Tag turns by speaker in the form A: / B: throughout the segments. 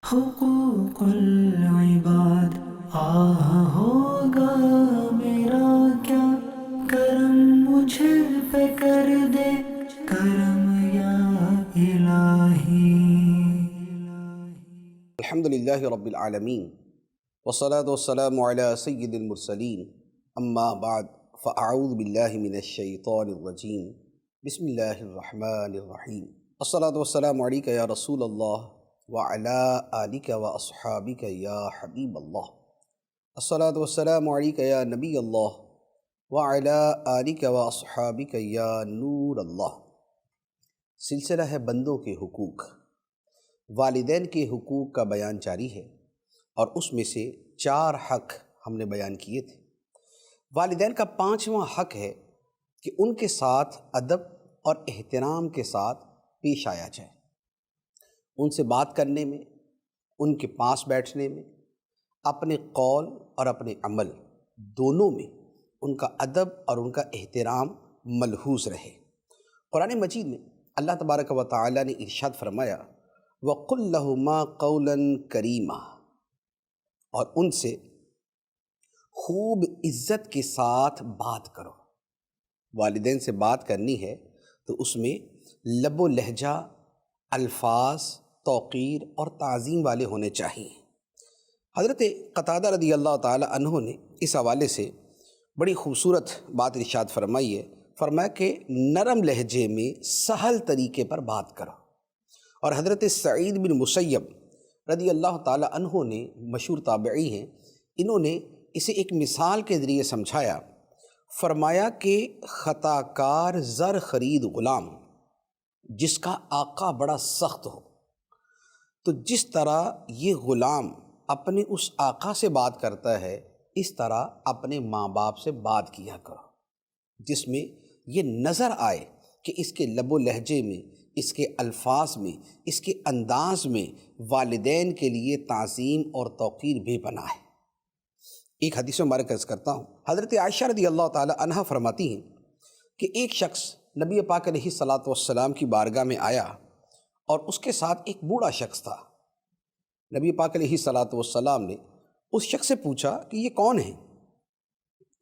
A: حقوق العباد ہوگا میرا کیا کرم مجھے پہ کر دے کرم یا الہی۔
B: الحمد للہ رب العالمین والصلاة والسلام علی سید المرسلین، اما بعد فاعوذ باللہ من الشیطان الرجیم، بسم اللہ الرحمن الرحیم۔ الصلاة والسلام علیکہ یا رسول اللہ وعلی آلکہ واصحابکہ یا حبیب اللہ۔ الصلاة والسلام علیکہ یا نبی اللہ وعلی آلکہ واصحابکہ یا نور اللہ۔ سلسلہ ہے بندوں کے حقوق۔ والدین کے حقوق کا بیان جاری ہے اور اس میں سے 4 حق ہم نے بیان کیے تھے۔ والدین کا 5واں حق ہے کہ ان کے ساتھ ادب اور احترام کے ساتھ پیش آیا جائے۔ ان سے بات کرنے میں، ان کے پاس بیٹھنے میں، اپنے قول اور اپنے عمل دونوں میں ان کا ادب اور ان کا احترام ملحوظ رہے۔ قرآن مجید میں اللہ تبارک و تعالی نے ارشاد فرمایا وَقُلْ لَهُمَا قَوْلًا كَرِيمًا، اور ان سے خوب عزت کے ساتھ بات کرو۔ والدین سے بات کرنی ہے تو اس میں لب و لہجہ، الفاظ توقیر اور تعظیم والے ہونے چاہیے۔ حضرت قتادہ رضی اللہ تعالی عنہ نے اس حوالے سے بڑی خوبصورت بات ارشاد فرمائی ہے۔ فرمایا کہ نرم لہجے میں سہل طریقے پر بات کرو۔ اور حضرت سعید بن مسیب رضی اللہ تعالی عنہ نے، مشہور تابعی ہیں، انہوں نے اسے ایک مثال کے ذریعے سمجھایا۔ فرمایا کہ خطا کار زر خرید غلام جس کا آقا بڑا سخت ہو، تو جس طرح یہ غلام اپنے اس آقا سے بات کرتا ہے، اس طرح اپنے ماں باپ سے بات کیا کرو، جس میں یہ نظر آئے کہ اس کے لب و لہجے میں، اس کے الفاظ میں، اس کے انداز میں والدین کے لیے تعظیم اور توقیر بے پناہ ہے۔ ایک حدیث مبارک عرض کرتا ہوں۔ حضرت عائشہ رضی اللہ تعالی عنہ فرماتی ہیں کہ ایک شخص نبی پاک علیہ الصلاۃ والسلام کی بارگاہ میں آیا اور اس کے ساتھ ایک بوڑھا شخص تھا۔ نبی پاک علیہ الصلاۃ والسلام نے اس شخص سے پوچھا کہ یہ کون ہے؟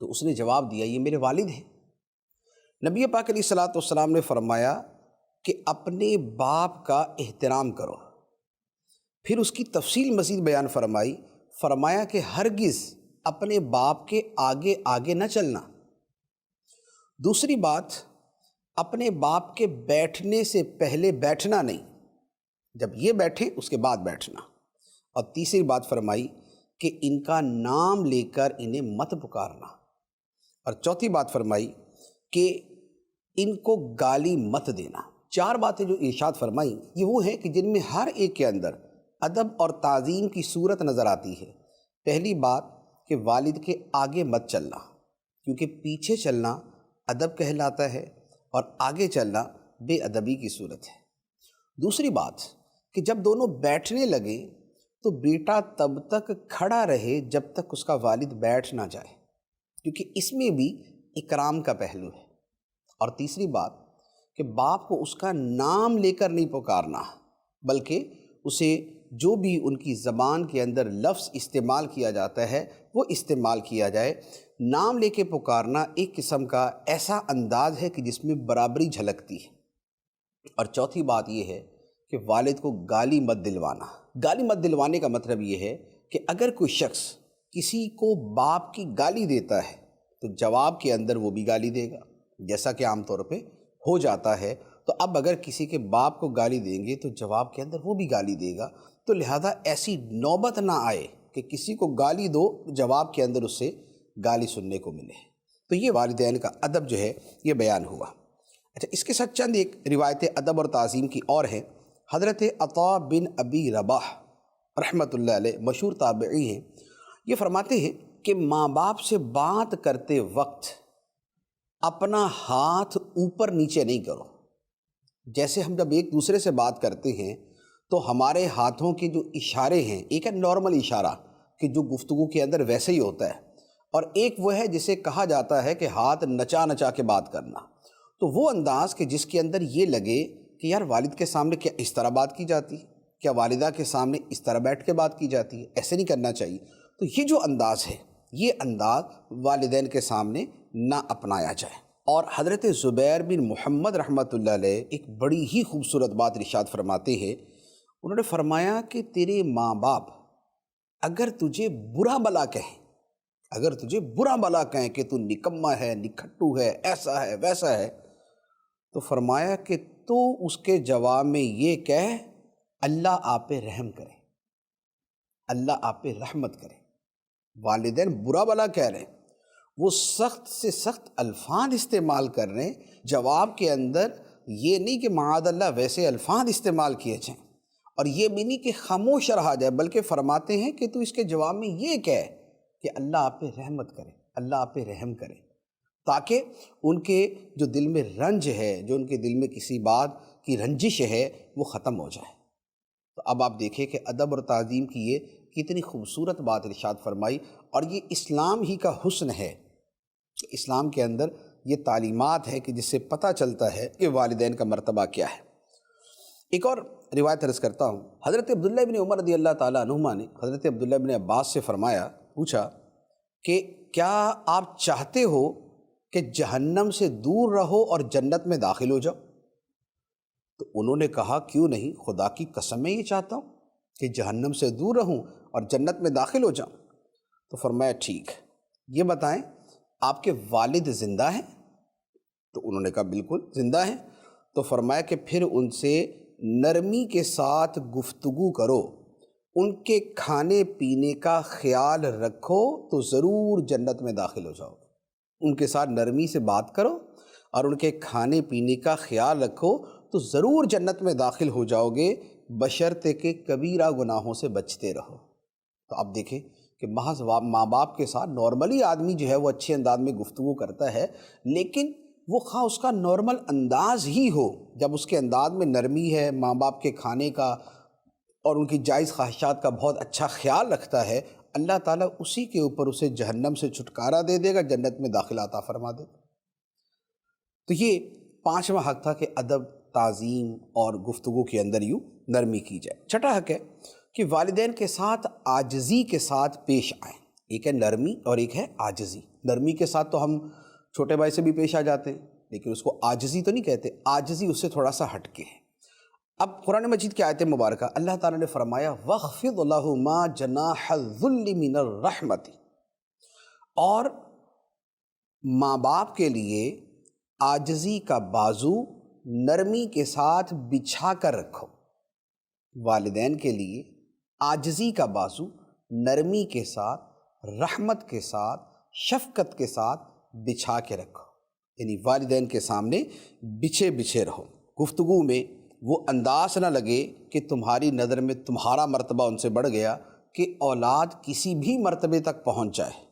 B: تو اس نے جواب دیا یہ میرے والد ہیں۔ نبی پاک علیہ الصلاۃ والسلام نے فرمایا کہ اپنے باپ کا احترام کرو۔ پھر اس کی تفصیل مزید بیان فرمائی۔ فرمایا کہ ہرگز اپنے باپ کے آگے آگے نہ چلنا۔ دوسری بات، اپنے باپ کے بیٹھنے سے پہلے بیٹھنا نہیں، جب یہ بیٹھے اس کے بعد بیٹھنا۔ اور تیسری بات فرمائی کہ ان کا نام لے کر انہیں مت پکارنا۔ اور چوتھی بات فرمائی کہ ان کو گالی مت دینا۔ 4 باتیں جو ارشاد فرمائیں یہ وہ ہیں کہ جن میں ہر ایک کے اندر ادب اور تعظیم کی صورت نظر آتی ہے۔ پہلی بات کہ والد کے آگے مت چلنا، کیونکہ پیچھے چلنا ادب کہلاتا ہے اور آگے چلنا بے ادبی کی صورت ہے۔ دوسری بات کہ جب دونوں بیٹھنے لگیں تو بیٹا تب تک کھڑا رہے جب تک اس کا والد بیٹھ نہ جائے، کیونکہ اس میں بھی اکرام کا پہلو ہے۔ اور تیسری بات کہ باپ کو اس کا نام لے کر نہیں پکارنا، بلکہ اسے جو بھی ان کی زبان کے اندر لفظ استعمال کیا جاتا ہے وہ استعمال کیا جائے۔ نام لے کے پکارنا ایک قسم کا ایسا انداز ہے کہ جس میں برابری جھلکتی ہے۔ اور چوتھی بات یہ ہے کہ والد کو گالی مت دلوانا۔ گالی مت دلوانے کا مطلب یہ ہے کہ اگر کوئی شخص کسی کو باپ کی گالی دیتا ہے تو جواب کے اندر وہ بھی گالی دے گا، جیسا کہ عام طور پہ ہو جاتا ہے۔ تو اب اگر کسی کے باپ کو گالی دیں گے تو جواب کے اندر وہ بھی گالی دے گا، تو لہذا ایسی نوبت نہ آئے کہ کسی کو گالی دو، جواب کے اندر اس سے گالی سننے کو ملے۔ تو یہ والدین کا ادب جو ہے یہ بیان ہوا۔ اچھا، اس کے ساتھ چند ایک روایتیں ادب اور تعظیم کی اور ہیں۔ حضرت عطا بن ابی رباح رحمۃ اللہ علیہ، مشہور تابعی ہیں، یہ فرماتے ہیں کہ ماں باپ سے بات کرتے وقت اپنا ہاتھ اوپر نیچے نہیں کرو۔ جیسے ہم جب ایک دوسرے سے بات کرتے ہیں تو ہمارے ہاتھوں کے جو اشارے ہیں، ایک ہے نارمل اشارہ کہ جو گفتگو کے اندر ویسے ہی ہوتا ہے، اور ایک وہ ہے جسے کہا جاتا ہے کہ ہاتھ نچا نچا کے بات کرنا۔ تو وہ انداز کہ جس کے اندر یہ لگے کہ یار والد کے سامنے کیا اس طرح بات کی جاتی ہے، کیا والدہ کے سامنے اس طرح بیٹھ کے بات کی جاتی ہے؟ ایسے نہیں کرنا چاہیے۔ تو یہ جو انداز ہے، یہ انداز والدین کے سامنے نہ اپنایا جائے۔ اور حضرت زبیر بن محمد رحمۃ اللہ علیہ ایک بڑی ہی خوبصورت بات ارشاد فرماتے ہیں۔ انہوں نے فرمایا کہ تیرے ماں باپ اگر تجھے برا بلا کہیں کہ تو نکما ہے، نکھٹو ہے، ایسا ہے، ویسا ہے، تو فرمایا کہ تو اس کے جواب میں یہ کہہ اللہ آپ پہ رحم کرے، اللہ آپ پہ رحمت کرے۔ والدین برا بلا کہہ رہے ہیں، وہ سخت سے سخت الفاظ استعمال کر رہے ہیں، جواب کے اندر یہ نہیں کہ معاذ اللہ ویسے الفاظ استعمال کیے جائیں، اور یہ بھی نہیں کہ خاموش رہا جائے، بلکہ فرماتے ہیں کہ تو اس کے جواب میں یہ کہے کہ اللہ آپ پہ رحمت کرے، اللہ آپ پہ رحم کرے، تاکہ ان کے جو دل میں رنج ہے، جو ان کے دل میں کسی بات کی رنجش ہے، وہ ختم ہو جائے۔ تو اب آپ دیکھیں کہ ادب اور تعظیم کی یہ کتنی خوبصورت بات ارشاد فرمائی، اور یہ اسلام ہی کا حسن ہے کہ اسلام کے اندر یہ تعلیمات ہے کہ جس سے پتہ چلتا ہے کہ والدین کا مرتبہ کیا ہے۔ ایک اور روایت عرض کرتا ہوں، حضرت عبداللہ بن عمر رضی اللہ تعالیٰ عنہما نے حضرت عبداللہ بن عباس سے پوچھا کہ کیا آپ چاہتے ہو کہ جہنم سے دور رہو اور جنت میں داخل ہو جاؤ؟ تو انہوں نے کہا کیوں نہیں، خدا کی قسم میں یہ چاہتا ہوں کہ جہنم سے دور رہوں اور جنت میں داخل ہو جاؤں۔ تو فرمایا ٹھیک، یہ بتائیں آپ کے والد زندہ ہیں؟ تو انہوں نے کہا بالکل زندہ ہیں۔ تو فرمایا کہ پھر ان سے نرمی کے ساتھ گفتگو کرو، ان کے کھانے پینے کا خیال رکھو تو ضرور جنت میں داخل ہو جاؤ گے۔ ان کے ساتھ نرمی سے بات کرو اور ان کے کھانے پینے کا خیال رکھو تو ضرور جنت میں داخل ہو جاؤ گے، بشرطے کہ کبیرہ گناہوں سے بچتے رہو۔ تو آپ دیکھیں کہ محض ماں باپ کے ساتھ نارملی آدمی جو ہے وہ اچھے انداز میں گفتگو کرتا ہے، لیکن وہ خواہ اس کا نارمل انداز ہی ہو، جب اس کے انداز میں نرمی ہے، ماں باپ کے کھانے کا اور ان کی جائز خواہشات کا بہت اچھا خیال رکھتا ہے، اللہ تعالیٰ اسی کے اوپر اسے جہنم سے چھٹکارا دے دے گا، جنت میں داخلہ عطا فرما دے گا۔ تو یہ 5واں حق تھا کہ ادب، تعظیم اور گفتگو کے اندر یوں نرمی کی جائے۔ 6واں حق ہے کہ والدین کے ساتھ عاجزی کے ساتھ پیش آئیں۔ ایک ہے نرمی اور ایک ہے عاجزی۔ نرمی کے ساتھ تو ہم چھوٹے بھائی سے بھی پیش آ جاتے ہیں، لیکن اس کو عاجزی تو نہیں کہتے، عاجزی اس سے تھوڑا سا ہٹ کے ہے۔ اب قرآن مجید کی آیت مبارکہ اللہ تعالیٰ نے فرمایا وَاخْفِضْ لَهُ مَا جَنَاحَ الذُّلِّ مِنَ الرَّحْمَةِ، اور ماں باپ کے لیے عاجزی کا بازو نرمی کے ساتھ بچھا کر رکھو۔ والدین کے لیے عاجزی کا بازو نرمی کے ساتھ، رحمت کے ساتھ، شفقت کے ساتھ بچھا کے رکھو، یعنی والدین کے سامنے بچھے رہو۔ گفتگو میں وہ انداز نہ لگے کہ تمہاری نظر میں تمہارا مرتبہ ان سے بڑھ گیا، کہ اولاد کسی بھی مرتبے تک پہنچ جائے،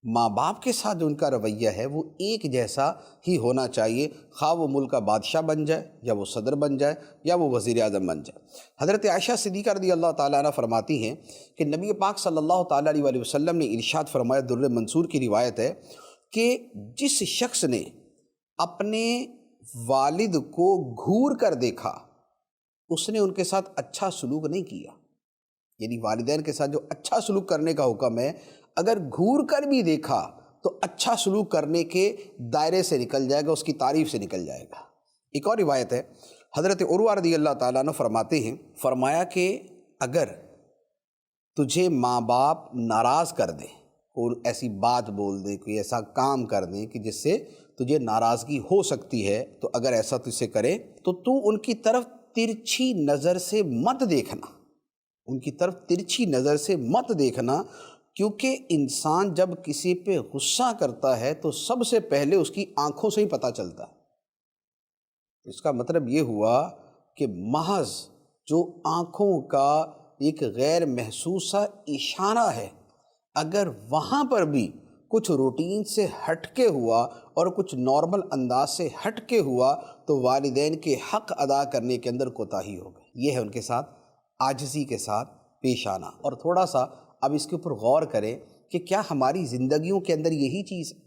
B: ماں باپ کے ساتھ جو ان کا رویہ ہے وہ ایک جیسا ہی ہونا چاہیے، خواہ وہ ملک کا بادشاہ بن جائے یا وہ صدر بن جائے یا وہ وزیر اعظم بن جائے۔ حضرت عائشہ صدیقہ رضی اللہ تعالیٰ عنہ فرماتی ہیں کہ نبی پاک صلی اللہ تعالیٰ علیہ وآلہ وسلم نے ارشاد فرمایا، در منصور کی روایت ہے کہ جس شخص نے اپنے والد کو گھور کر دیکھا، اس نے ان کے ساتھ اچھا سلوک نہیں کیا۔ یعنی والدین کے ساتھ جو اچھا سلوک کرنے کا حکم ہے، اگر گھور کر بھی دیکھا تو اچھا سلوک کرنے کے دائرے سے نکل جائے گا، اس کی تعریف سے نکل جائے گا۔ ایک اور روایت ہے، حضرت عروہ رضی اللہ تعالیٰ عنہ فرماتے ہیں، فرمایا کہ اگر تجھے ماں باپ ناراض کر دیں، کوئی ایسی بات بول دیں، کوئی ایسا کام کر دیں کہ جس سے تجھے ناراضگی ہو سکتی ہے، تو اگر ایسا تجھ سے کرے تو ان کی طرف ترچھی نظر سے مت دیکھنا، ان کی طرف ترچھی نظر سے مت دیکھنا، کیونکہ انسان جب کسی پہ غصہ کرتا ہے تو سب سے پہلے اس کی آنکھوں سے ہی پتہ چلتا ہے۔ اس کا مطلب یہ ہوا کہ محض جو آنکھوں کا ایک غیر محسوسہ اشارہ ہے، اگر وہاں پر بھی کچھ روٹین سے ہٹ کے ہوا اور کچھ نارمل انداز سے ہٹ کے ہوا تو والدین کے حق ادا کرنے کے اندر کوتاہی ہو گئی۔ یہ ہے ان کے ساتھ عاجزی کے ساتھ پیش آنا۔ اور تھوڑا سا اب اس کے اوپر غور کریں کہ کیا ہماری زندگیوں کے اندر یہی چیز ہے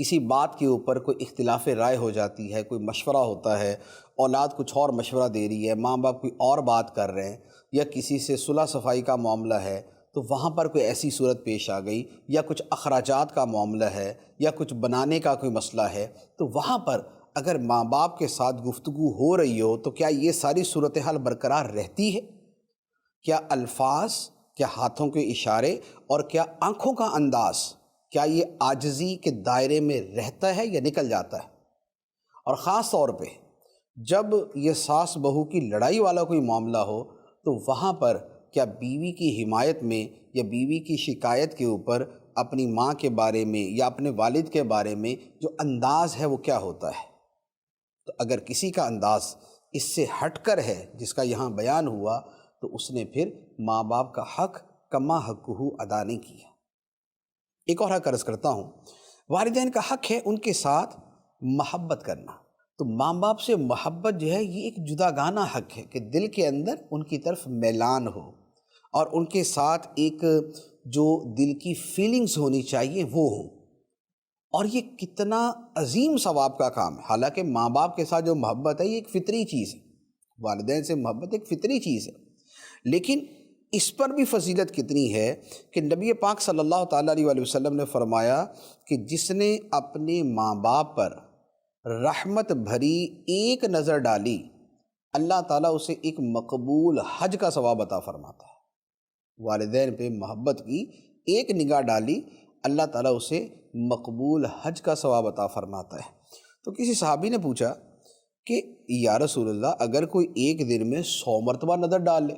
B: کسی بات کے اوپر کوئی اختلاف رائے ہو جاتی ہے، کوئی مشورہ ہوتا ہے، اولاد کچھ اور مشورہ دے رہی ہے، ماں باپ کوئی اور بات کر رہے ہیں، یا کسی سے صلح صفائی کا معاملہ ہے، تو وہاں پر کوئی ایسی صورت پیش آ گئی، یا کچھ اخراجات کا معاملہ ہے، یا کچھ بنانے کا کوئی مسئلہ ہے، تو وہاں پر اگر ماں باپ کے ساتھ گفتگو ہو رہی ہو تو کیا یہ ساری صورتحال برقرار رہتی ہے؟ کیا الفاظ، کیا ہاتھوں کے اشارے اور کیا آنکھوں کا انداز، کیا یہ عاجزی کے دائرے میں رہتا ہے یا نکل جاتا ہے؟ اور خاص طور پہ جب یہ ساس بہو کی لڑائی والا کوئی معاملہ ہو تو وہاں پر کیا بیوی کی حمایت میں یا بیوی کی شکایت کے اوپر اپنی ماں کے بارے میں یا اپنے والد کے بارے میں جو انداز ہے وہ کیا ہوتا ہے؟ تو اگر کسی کا انداز اس سے ہٹ کر ہے جس کا یہاں بیان ہوا تو اس نے پھر ماں باپ کا حق کما حقہ ادا نہیں کیا۔ ایک اور حق عرض کرتا ہوں، والدین کا حق ہے ان کے ساتھ محبت کرنا۔ تو ماں باپ سے محبت جو ہے یہ ایک جداگانہ حق ہے کہ دل کے اندر ان کی طرف میلان ہو اور ان کے ساتھ ایک جو دل کی فیلنگز ہونی چاہیے وہ ہوں، اور یہ کتنا عظیم ثواب کا کام ہے۔ حالانکہ ماں باپ کے ساتھ جو محبت ہے یہ ایک فطری چیز ہے، والدین سے محبت ایک فطری چیز ہے، لیکن اس پر بھی فضیلت کتنی ہے کہ نبی پاک صلی اللہ تعالیٰ علیہ وآلہ وسلم نے فرمایا کہ جس نے اپنے ماں باپ پر رحمت بھری ایک نظر ڈالی، اللہ تعالیٰ اسے ایک مقبول حج کا ثواب عطا فرماتا ہے۔ والدین پہ محبت کی ایک نگاہ ڈالی، اللہ تعالیٰ اسے مقبول حج کا ثواب عطا فرماتا ہے۔ تو کسی صحابی نے پوچھا کہ یا رسول اللہ اگر کوئی ایک دن میں 100 مرتبہ نظر ڈال لے،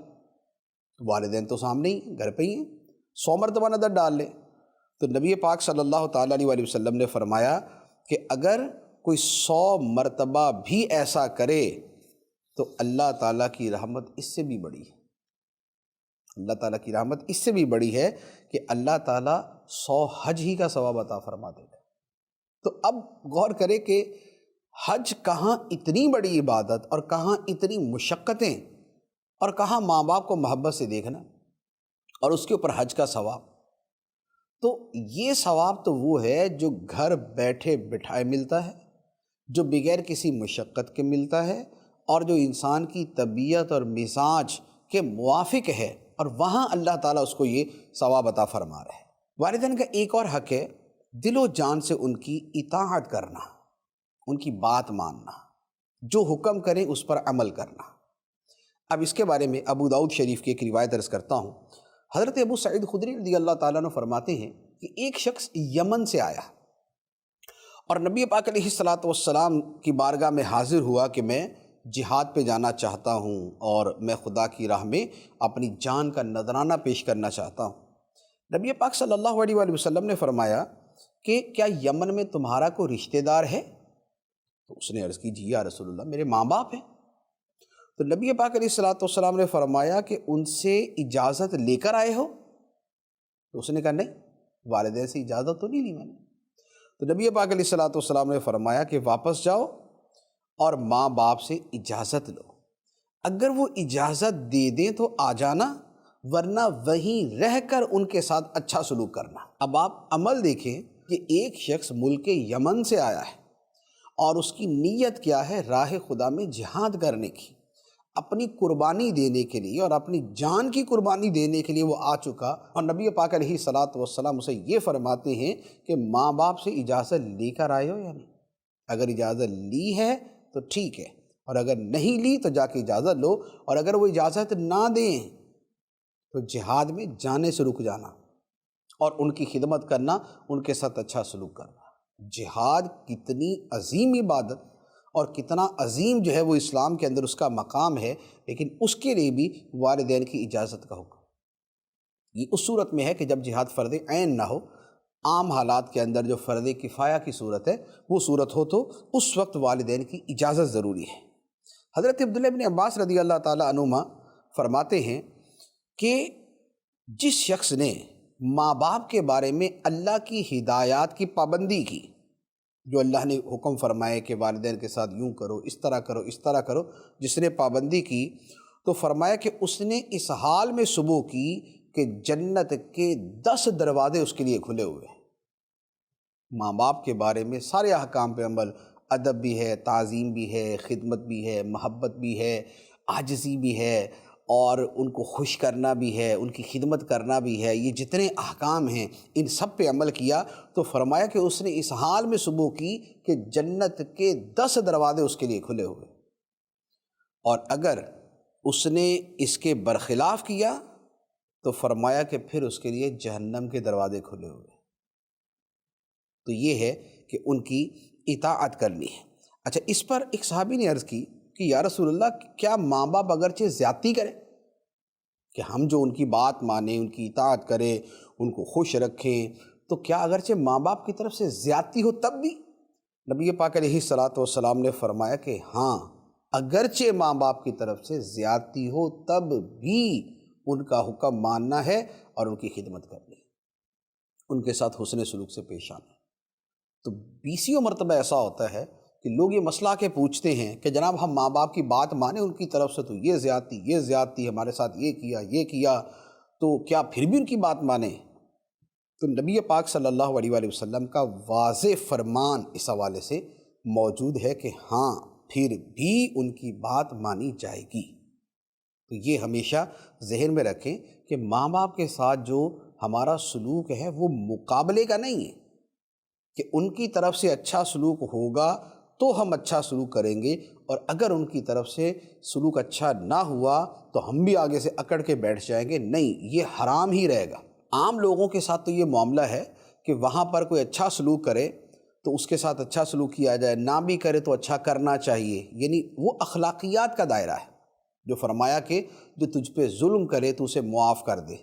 B: والدین تو سامنے ہی گھر پہ ہی ہیں، 100 مرتبہ نظر ڈال لے، تو نبی پاک صلی اللہ تعالیٰ علیہ وآلہ وسلم نے فرمایا کہ اگر کوئی 100 مرتبہ بھی ایسا کرے تو اللہ تعالیٰ کی رحمت اس سے بھی بڑی ہے، اللہ تعالیٰ کی رحمت اس سے بھی بڑی ہے کہ اللہ تعالیٰ 100 حج ہی کا ثواب عطا فرما دے گا۔ تو اب غور کرے کہ حج کہاں اتنی بڑی عبادت اور کہاں اتنی مشقتیں اور کہاں ماں باپ کو محبت سے دیکھنا اور اس کے اوپر حج کا ثواب۔ تو یہ ثواب تو وہ ہے جو گھر بیٹھے بٹھائے ملتا ہے، جو بغیر کسی مشقت کے ملتا ہے، اور جو انسان کی طبیعت اور مزاج کے موافق ہے، اور وہاں اللہ تعالیٰ اس کو یہ ثواب عطا فرما رہا ہے۔ والدین کا ایک اور حق ہے دل و جان سے ان کی اطاعت کرنا، ان کی بات ماننا، جو حکم کریں اس پر عمل کرنا۔ اب اس کے بارے میں ابو داؤد شریف کی ایک روایت عرض کرتا ہوں۔ حضرت ابو سعید خدری رضی اللہ تعالیٰ عنہ فرماتے ہیں کہ ایک شخص یمن سے آیا اور نبی پاک علیہ الصلاۃ والسلام کی بارگاہ میں حاضر ہوا کہ میں جہاد پہ جانا چاہتا ہوں اور میں خدا کی راہ میں اپنی جان کا نذرانہ پیش کرنا چاہتا ہوں۔ نبی پاک صلی اللہ علیہ وآلہ وسلم نے فرمایا کہ کیا یمن میں تمہارا کوئی رشتہ دار ہے؟ تو اس نے عرض کی جی یا رسول اللہ میرے ماں باپ ہیں۔ تو نبی پاک علیہ الصلاۃ والسلام نے فرمایا کہ ان سے اجازت لے کر آئے ہو؟ تو اس نے کہا نہیں، والدین سے اجازت تو نہیں لی میں نے۔ تو نبی پاک علیہ الصلاۃ والسلام نے فرمایا کہ واپس جاؤ اور ماں باپ سے اجازت لو، اگر وہ اجازت دے دیں تو آ جانا، ورنہ وہیں رہ کر ان کے ساتھ اچھا سلوک کرنا۔ اب آپ عمل دیکھیں کہ ایک شخص ملک یمن سے آیا ہے اور اس کی نیت کیا ہے؟ راہ خدا میں جہاد کرنے کی، اپنی قربانی دینے کے لیے اور اپنی جان کی قربانی دینے کے لیے وہ آ چکا، اور نبی پاک علیہ الصلاۃ والسلام اسے یہ فرماتے ہیں کہ ماں باپ سے اجازت لے کر آئے ہو یا نہیں؟ اگر اجازت لی ہے تو ٹھیک ہے، اور اگر نہیں لی تو جا کے اجازت لو، اور اگر وہ اجازت نہ دیں تو جہاد میں جانے سے رک جانا اور ان کی خدمت کرنا، ان کے ساتھ اچھا سلوک کرنا۔ جہاد کتنی عظیم عبادت اور کتنا عظیم جو ہے وہ اسلام کے اندر اس کا مقام ہے، لیکن اس کے لیے بھی والدین کی اجازت کا حکم۔ یہ اس صورت میں ہے کہ جب جہاد فرض عین نہ ہو، عام حالات کے اندر جو فرض کفایہ کی صورت ہے وہ صورت ہو تو اس وقت والدین کی اجازت ضروری ہے۔ حضرت عبداللہ بن عباس رضی اللہ تعالیٰ عنہما فرماتے ہیں کہ جس شخص نے ماں باپ کے بارے میں اللہ کی ہدایات کی پابندی کی، جو اللہ نے حکم فرمائے کہ والدین کے ساتھ یوں کرو، اس طرح کرو، اس طرح کرو، جس نے پابندی کی تو فرمایا کہ اس نے اس حال میں صبح کی کہ جنت کے 10 دروازے اس کے لیے کھلے ہوئے ہیں۔ ماں باپ کے بارے میں سارے احکام پہ عمل، ادب بھی ہے، تعظیم بھی ہے، خدمت بھی ہے، محبت بھی ہے، عاجزی بھی ہے، اور ان کو خوش کرنا بھی ہے، ان کی خدمت کرنا بھی ہے، یہ جتنے احکام ہیں ان سب پہ عمل کیا تو فرمایا کہ اس نے اس حال میں صبح کی کہ جنت کے 10 دروازے اس کے لیے کھلے ہوئے، اور اگر اس نے اس کے برخلاف کیا تو فرمایا کہ پھر اس کے لیے جہنم کے دروازے کھلے ہوئے۔ تو یہ ہے کہ ان کی اطاعت کرنی ہے۔ اچھا، اس پر ایک صحابی نے عرض کی کہ یا رسول اللہ، کیا ماں باپ اگرچہ زیادتی کریں کہ ہم جو ان کی بات مانیں، ان کی اطاعت کریں، ان کو خوش رکھیں، تو کیا اگرچہ ماں باپ کی طرف سے زیادتی ہو تب بھی؟ نبی پاک علیہ الصلاۃ والسلام نے فرمایا کہ ہاں، اگرچہ ماں باپ کی طرف سے زیادتی ہو تب بھی ان کا حکم ماننا ہے اور ان کی خدمت کرنی ہے، ان کے ساتھ حسن سلوک سے پیش آنا ہے۔ تو بیسیوں مرتبہ ایسا ہوتا ہے کہ لوگ یہ مسئلہ کے پوچھتے ہیں کہ جناب ہم ماں باپ کی بات مانیں، ان کی طرف سے تو یہ زیادتی ہمارے ساتھ یہ کیا، تو کیا پھر بھی ان کی بات مانیں؟ تو نبی پاک صلی اللہ علیہ وآلہ وسلم کا واضح فرمان اس حوالے سے موجود ہے کہ ہاں، پھر بھی ان کی بات مانی جائے گی۔ تو یہ ہمیشہ ذہن میں رکھیں کہ ماں باپ کے ساتھ جو ہمارا سلوک ہے وہ مقابلے کا نہیں ہے کہ ان کی طرف سے اچھا سلوک ہوگا تو ہم اچھا سلوک کریں گے، اور اگر ان کی طرف سے سلوک اچھا نہ ہوا تو ہم بھی آگے سے اکڑ کے بیٹھ جائیں گے۔ نہیں، یہ حرام ہی رہے گا۔ عام لوگوں کے ساتھ تو یہ معاملہ ہے کہ وہاں پر کوئی اچھا سلوک کرے تو اس کے ساتھ اچھا سلوک کیا جائے، نہ بھی کرے تو اچھا کرنا چاہیے، یعنی وہ اخلاقیات کا دائرہ ہے جو فرمایا کہ جو تجھ پہ ظلم کرے تو اسے معاف کر دے،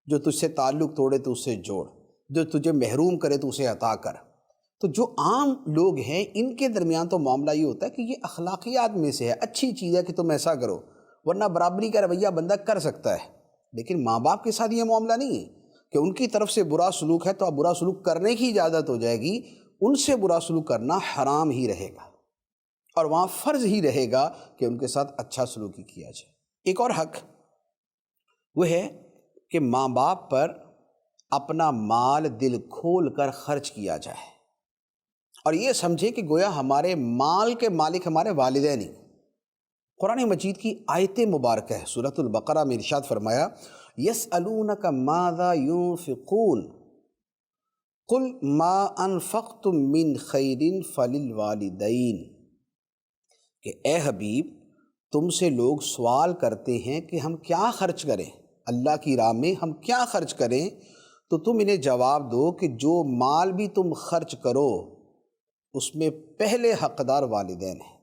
B: جو تجھ سے تعلق توڑے تو اسے جوڑ، جو تجھے محروم کرے تو اسے عطا کر۔ تو جو عام لوگ ہیں ان کے درمیان تو معاملہ یہ ہوتا ہے کہ یہ اخلاقیات میں سے ہے، اچھی چیز ہے کہ تم ایسا کرو، ورنہ برابری کا رویہ بندہ کر سکتا ہے، لیکن ماں باپ کے ساتھ یہ معاملہ نہیں ہے کہ ان کی طرف سے برا سلوک ہے تو اب برا سلوک کرنے کی اجازت ہو جائے گی، ان سے برا سلوک کرنا حرام ہی رہے گا، اور وہاں فرض ہی رہے گا کہ ان کے ساتھ اچھا سلوک ہی کیا جائے۔ ایک اور حق وہ ہے کہ ماں باپ پر اپنا مال دل کھول کر خرچ کیا جائے، اور یہ سمجھے کہ گویا ہمارے مال کے مالک ہمارے والدین ہیں۔ قرآن مجید کی آیت مبارکہ ہے، سورۃ البقرہ میں ارشاد فرمایا یسألونک ماذا ينفقون قل ما انفقتم من خیر فللوالدین، کہ اے حبیب تم سے لوگ سوال کرتے ہیں کہ ہم کیا خرچ کریں، اللہ کی راہ میں ہم کیا خرچ کریں، تو تم انہیں جواب دو کہ جو مال بھی تم خرچ کرو اس میں پہلے حقدار والدین ہیں،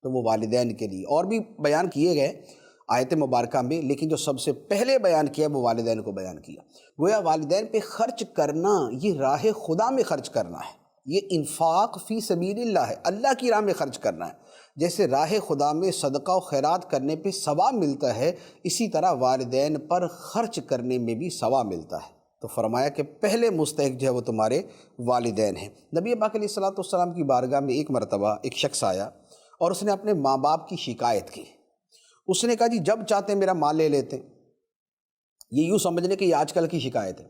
B: تو وہ والدین کے لیے اور بھی بیان کیے گئے آیت مبارکہ میں، لیکن جو سب سے پہلے بیان کیا وہ والدین کو بیان کیا۔ گویا والدین پہ خرچ کرنا یہ راہ خدا میں خرچ کرنا ہے، یہ انفاق فی سبیل اللہ ہے، اللہ کی راہ میں خرچ کرنا ہے۔ جیسے راہ خدا میں صدقہ و خیرات کرنے پہ ثواب ملتا ہے، اسی طرح والدین پر خرچ کرنے میں بھی ثواب ملتا ہے۔ تو فرمایا کہ پہلے مستحق جو ہے وہ تمہارے والدین ہیں۔ نبی پاک علیہ الصلوۃ والسلام کی بارگاہ میں ایک مرتبہ ایک شخص آیا اور اس نے اپنے ماں باپ کی شکایت کی۔ اس نے کہا جی جب چاہتے میرا مال لے لیتے، یہ یوں سمجھ لیں کہ یہ آج کل کی شکایت ہے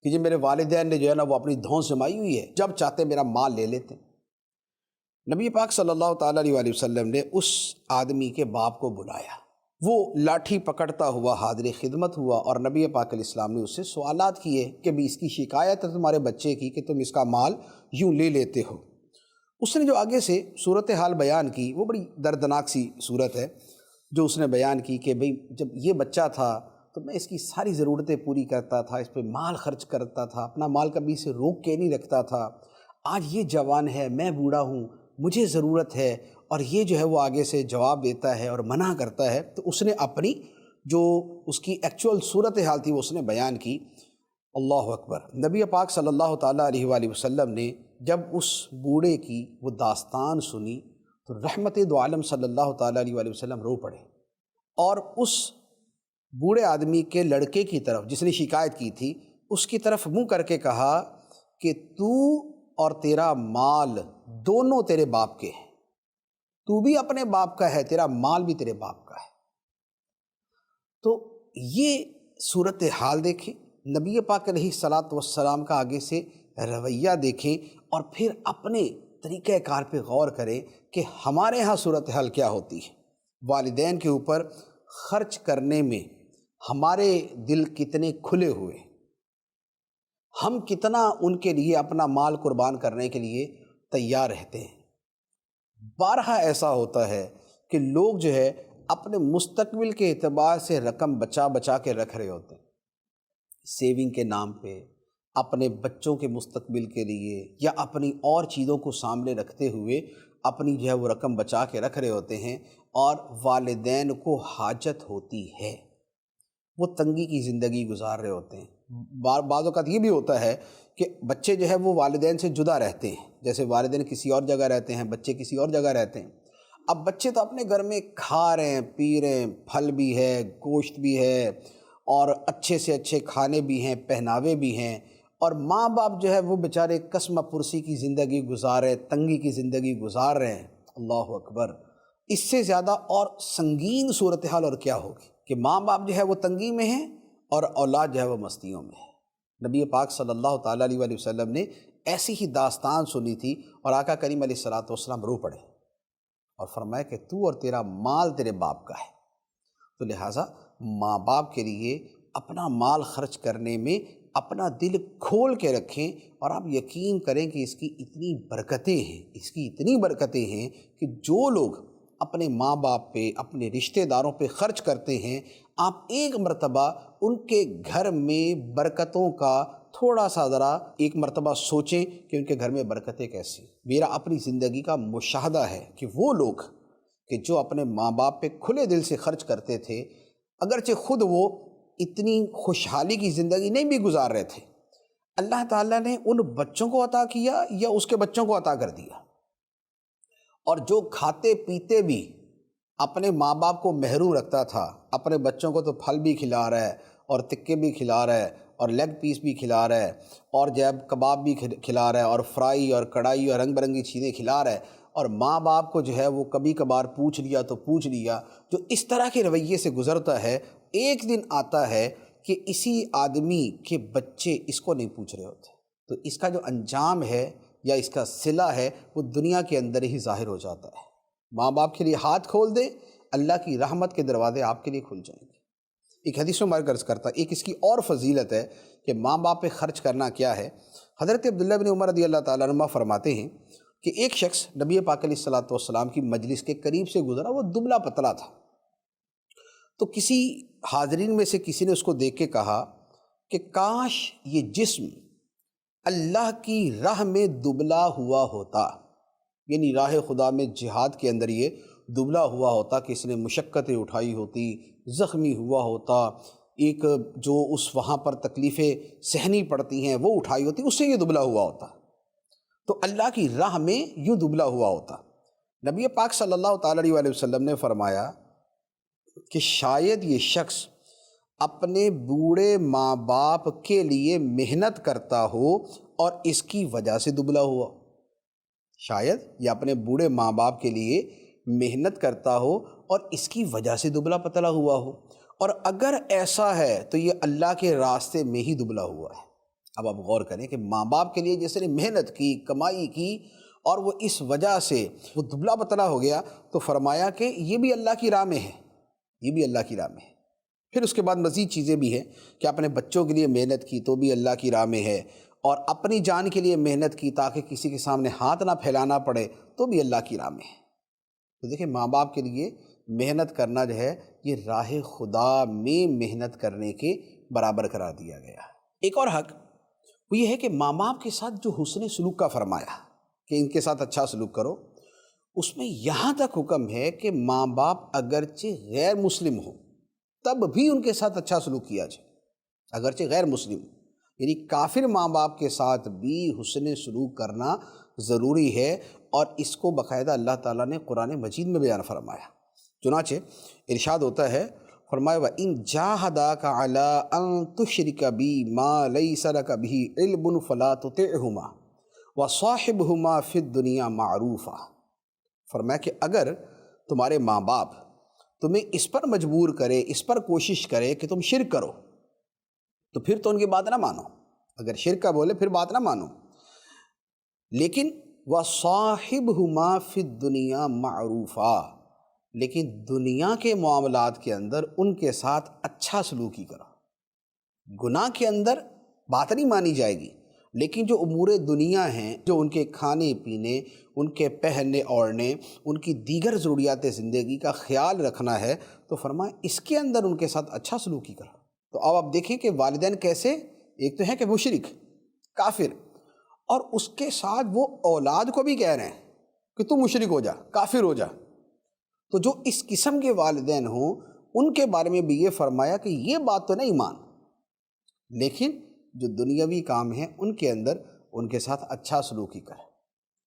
B: کہ جی میرے والدین نے جو ہے نا وہ اپنی دھون جمائی ہوئی ہے، جب چاہتے میرا مال لے لیتے۔ نبی پاک صلی اللہ تعالیٰ علیہ وسلم نے اس آدمی کے باپ کو بلایا، وہ لاٹھی پکڑتا ہوا حاضر خدمت ہوا، اور نبی پاک علیہ السلام نے اس سے سوالات کیے کہ بھی اس کی شکایت ہے تمہارے بچے کی کہ تم اس کا مال یوں لے لیتے ہو۔ اس نے جو آگے سے صورتحال بیان کی وہ بڑی دردناک سی صورت ہے جو اس نے بیان کی کہ بھئی جب یہ بچہ تھا تو میں اس کی ساری ضرورتیں پوری کرتا تھا، اس پہ مال خرچ کرتا تھا، اپنا مال کبھی سے روک کے نہیں رکھتا تھا، آج یہ جوان ہے، میں بوڑھا ہوں، مجھے ضرورت ہے، اور یہ جو ہے وہ آگے سے جواب دیتا ہے اور منع کرتا ہے۔ تو اس نے اپنی جو اس کی ایکچوئل صورتحال تھی وہ اس نے بیان کی۔ اللہ اکبر۔ نبی پاک صلی اللہ تعالیٰ علیہ وآلہ وسلم نے جب اس بوڑھے کی وہ داستان سنی تو رحمت دو عالم صلی اللہ تعالیٰ علیہ وآلہ وسلم رو پڑے، اور اس بوڑھے آدمی کے لڑکے کی طرف جس نے شکایت کی تھی اس کی طرف منہ کر کے کہا کہ تو اور تیرا مال دونوں تیرے باپ کے ہیں، تو بھی اپنے باپ کا ہے، تیرا مال بھی تیرے باپ کا ہے۔ تو یہ صورتحال دیکھیں، نبی پاک علیہ الصلاۃ والسلام کا آگے سے رویہ دیکھیں اور پھر اپنے طریقہ کار پہ غور کریں کہ ہمارے ہاں صورتحال کیا ہوتی ہے۔ والدین کے اوپر خرچ کرنے میں ہمارے دل کتنے کھلے ہوئے، ہم کتنا ان کے لیے اپنا مال قربان کرنے کے لیے تیار رہتے ہیں۔ بارہا ایسا ہوتا ہے کہ لوگ جو ہے اپنے مستقبل کے اعتبار سے رقم بچا بچا کے رکھ رہے ہوتے ہیں، سیونگ کے نام پہ، اپنے بچوں کے مستقبل کے لیے یا اپنی اور چیزوں کو سامنے رکھتے ہوئے اپنی جو ہے وہ رقم بچا کے رکھ رہے ہوتے ہیں، اور والدین کو حاجت ہوتی ہے، وہ تنگی کی زندگی گزار رہے ہوتے ہیں۔ بعض اوقات یہ بھی ہوتا ہے کہ بچے جو ہے وہ والدین سے جدا رہتے ہیں، جیسے والدین کسی اور جگہ رہتے ہیں، بچے کسی اور جگہ رہتے ہیں۔ اب بچے تو اپنے گھر میں کھا رہے ہیں، پی رہے ہیں، پھل بھی ہے، گوشت بھی ہے، اور اچھے سے اچھے کھانے بھی ہیں، پہناوے بھی ہیں، اور ماں باپ جو ہے وہ بیچارے قسم پرسی کی زندگی گزار رہے، تنگی کی زندگی گزار رہے ہیں۔ اللہ اکبر! اس سے زیادہ اور سنگین صورتحال اور کیا ہوگی کہ ماں باپ جو ہے وہ تنگی میں ہیں اور اولاد جو ہے وہ مستیوں میں ہے۔ نبی پاک صلی اللہ تعالیٰ علیہ وآلہ وسلم نے ایسی ہی داستان سنی تھی، اور آقا کریم علیہ الصلوۃ والسلام رو پڑے اور فرمایا کہ تو اور تیرا مال تیرے باپ کا ہے۔ تو لہٰذا ماں باپ کے لیے اپنا مال خرچ کرنے میں اپنا دل کھول کے رکھیں، اور آپ یقین کریں کہ اس کی اتنی برکتیں ہیں کہ جو لوگ اپنے ماں باپ پہ، اپنے رشتہ داروں پہ خرچ کرتے ہیں، آپ ایک مرتبہ ان کے گھر میں برکتوں کا تھوڑا سا ذرا ایک مرتبہ سوچیں کہ ان کے گھر میں برکتیں کیسی۔ میرا اپنی زندگی کا مشاہدہ ہے کہ وہ لوگ کہ جو اپنے ماں باپ پہ کھلے دل سے خرچ کرتے تھے، اگرچہ خود وہ اتنی خوشحالی کی زندگی نہیں بھی گزار رہے تھے، اللہ تعالیٰ نے ان بچوں کو عطا کیا یا اس کے بچوں کو عطا کر دیا، اور جو کھاتے پیتے بھی اپنے ماں باپ کو محروم رکھتا تھا، اپنے بچوں کو تو پھل بھی کھلا رہا ہے اور تکے بھی کھلا رہا ہے اور لیگ پیس بھی کھلا رہا ہے اور جب کباب بھی کھلا رہا ہے اور فرائی اور کڑھائی اور رنگ برنگی چیزیں کھلا رہا ہے، اور ماں باپ کو جو ہے وہ کبھی کبھار پوچھ لیا تو پوچھ لیا۔ جو اس طرح کے رویے سے گزرتا ہے، ایک دن آتا ہے کہ اسی آدمی کے بچے اس کو نہیں پوچھ رہے ہوتے، تو اس کا جو انجام ہے یا اس کا صلہ ہے وہ دنیا کے اندر ہی ظاہر ہو جاتا ہے۔ ماں باپ کے لیے ہاتھ کھول دیں، اللہ کی رحمت کے دروازے آپ کے لیے کھل جائیں گے۔ ایک حدیث میں عرض کرتا ہے، ایک اس کی اور فضیلت ہے کہ ماں باپ پہ خرچ کرنا کیا ہے۔ حضرت عبداللہ بن عمر رضی اللہ تعالیٰ عنہ فرماتے ہیں کہ ایک شخص نبی پاک علیہ الصلوۃ والسلام کی مجلس کے قریب سے گزرا، وہ دبلا پتلا تھا، تو کسی حاضرین میں سے کسی نے اس کو دیکھ کے کہا کہ کاش یہ جسم اللہ کی راہ میں دبلا ہوا ہوتا، یعنی راہ خدا میں جہاد کے اندر یہ دبلا ہوا ہوتا کہ اس نے مشقتیں اٹھائی ہوتی، زخمی ہوا ہوتا، ایک جو اس وہاں پر تکلیفیں سہنی پڑتی ہیں وہ اٹھائی ہوتی، اس سے یہ دبلا ہوا ہوتا، تو اللہ کی راہ میں یوں دبلا ہوا ہوتا۔ نبی پاک صلی اللہ تعالیٰ علیہ وآلہ وسلم نے فرمایا کہ شاید یہ شخص اپنے بوڑھے ماں باپ کے لیے محنت کرتا ہو اور اس کی وجہ سے دبلا ہوا، شاید یہ اپنے بوڑھے ماں باپ کے لیے محنت کرتا ہو اور اس کی وجہ سے دبلا پتلا ہوا ہو، اور اگر ایسا ہے تو یہ اللہ کے راستے میں ہی دبلا ہوا ہے۔ اب آپ غور کریں کہ ماں باپ کے لیے جس نے محنت کی، کمائی کی، اور وہ اس وجہ سے وہ دبلا پتلا ہو گیا، تو فرمایا کہ یہ بھی اللہ کی راہ میں ہے، یہ بھی اللہ کی راہ میں ہے۔ پھر اس کے بعد مزید چیزیں بھی ہیں کہ اپنے بچوں کے لیے محنت کی تو بھی اللہ کی راہ میں ہے، اور اپنی جان کے لیے محنت کی تاکہ کسی کے سامنے ہاتھ نہ پھیلانا پڑے تو بھی اللہ کی راہ میں ہے۔ تو دیکھیں ماں باپ کے لیے محنت کرنا جو ہے یہ راہ خدا میں محنت کرنے کے برابر قرار دیا گیا۔ ایک اور حق وہ یہ ہے کہ ماں باپ کے ساتھ جو حسن سلوک کا فرمایا کہ ان کے ساتھ اچھا سلوک کرو، اس میں یہاں تک حکم ہے کہ ماں باپ اگرچہ غیر مسلم ہوں تب بھی ان کے ساتھ اچھا سلوک کیا جائے، اگرچہ غیر مسلم، یعنی کافر ماں باپ کے ساتھ بھی حسن سلوک کرنا ضروری ہے، اور اس کو باقاعدہ اللہ تعالیٰ نے قرآن مجید میں بیان فرمایا۔ چنانچہ ارشاد ہوتا ہے، فرمایا وَإِن جَاهَدَاكَ عَلَىٰ أَن تُشْرِكَ بِي مَا لَيْسَ لَكَ بِهِ عِلْمٌ فَلَا تُطِعْهُمَا وَصَاحِبْهُمَا فِي الدُّنْيَا مَعْرُوفًا۔ فرمایا کہ اگر تمہارے ماں باپ تمہیں اس پر مجبور کرے، اس پر کوشش کرے کہ تم شرک کرو، تو پھر تو ان کی بات نہ مانو، اگر شرک کا بولے پھر بات نہ مانو، لیکن وَصَاحِبْهُمَا فِي الدُّنْيَا مَعْرُوفًا، لیکن دنیا کے معاملات کے اندر ان کے ساتھ اچھا سلوکی کرو۔ گناہ کے اندر بات نہیں مانی جائے گی، لیکن جو امور دنیا ہیں، جو ان کے کھانے پینے، ان کے پہننے اوڑھنے، ان کی دیگر ضروریات زندگی کا خیال رکھنا ہے، تو فرمایا اس کے اندر ان کے ساتھ اچھا سلوکی کرو۔ تو اب آپ دیکھیں کہ والدین کیسے، ایک تو ہے کہ مشرک، کافر، اور اس کے ساتھ وہ اولاد کو بھی کہہ رہے ہیں کہ تو مشرک ہو جا، کافر ہو جا۔ تو جو اس قسم کے والدین ہوں ان کے بارے میں بھی یہ فرمایا کہ یہ بات تو نہیں مان، لیکن جو دنیاوی کام ہیں ان کے اندر ان کے ساتھ اچھا سلوکی کرے۔